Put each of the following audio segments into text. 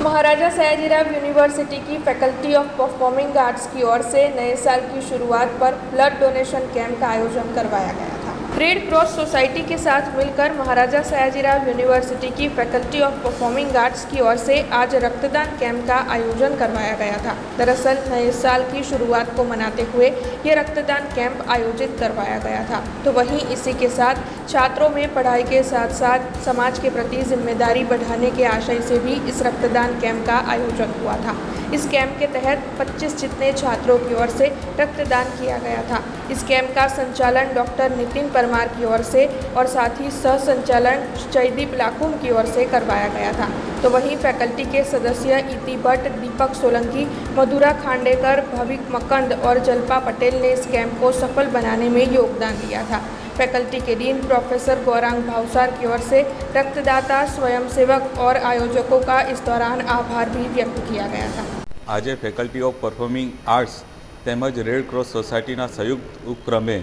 महाराजा Sayajirao university की faculty of performing arts की ओर से नए साल की शुरुआत पर ब्लड डोनेशन कैंप का आयोजन करवाया गया था। रेड क्रॉस सोसाइटी के साथ मिलकर महाराजा सयाजीराव यूनिवर्सिटी की फैकल्टी ऑफ परफॉर्मिंग आर्ट्स की ओर से आज रक्तदान कैंप का आयोजन करवाया गया था। दरअसल नए साल की शुरुआत को मनाते हुए ये रक्तदान कैंप आयोजित करवाया गया था। तो वहीं इसी के साथ छात्रों में पढ़ाई के साथ साथ समाज के प्रति जिम्मेदारी बढ़ाने के आशय से भी इस रक्तदान कैंप का आयोजन हुआ था। इस कैंप के तहत 25 जितने छात्रों की ओर से रक्तदान किया गया था। इस कैंप का संचालन डॉक्टर नितिन परमार की ओर से और साथ ही सह संचालन जयदीप लाखुम की ओर से करवाया गया था। तो वहीं फैकल्टी के सदस्य इति भट्ट, दीपक सोलंकी, मधुरा खांडेकर, भविक मकंद और जल्पा पटेल ने इस कैंप को सफल बनाने में योगदान दिया था। फैकल्टी के डीन प्रोफेसर गौरांग भावसार की ओर से रक्तदाता, स्वयंसेवक और आयोजकों का इस दौरान आभार भी व्यक्त किया गया था। आज फैकल्टी ऑफ परफॉर्मिंग आर्ट्स તેમજ રેડ ક્રોસ સોસાયટીના સંયુક્ત ઉપક્રમે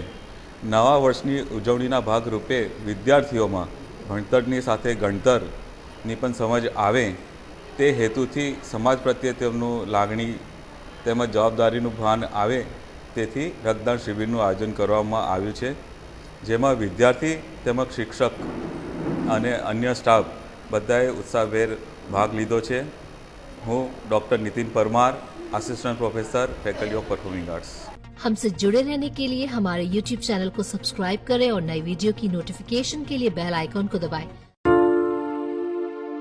નવા વર્ષની ઉજવણીના ભાગરૂપે વિદ્યાર્થીઓમાં ભણતરની સાથે ગણતરની પણ સમજ આવે તે હેતુથી સમાજ પ્રત્યે તેમનું લાગણી તેમજ જવાબદારીનું ભાન આવે તેથી રક્તદાન શિબિરનું આયોજન કરવામાં આવ્યું છે, જેમાં વિદ્યાર્થી તેમજ શિક્ષક અને અન્ય સ્ટાફ બધાએ ઉત્સાહભેર ભાગ લીધો છે। હું doctor Nitin Parmar, assistant professor faculty of performing arts. हमसे जुड़े रहने के लिए हमारे YouTube चैनल को सब्सक्राइब करें और नई वीडियो की नोटिफिकेशन के लिए बेल आइकॉन को दबाएं।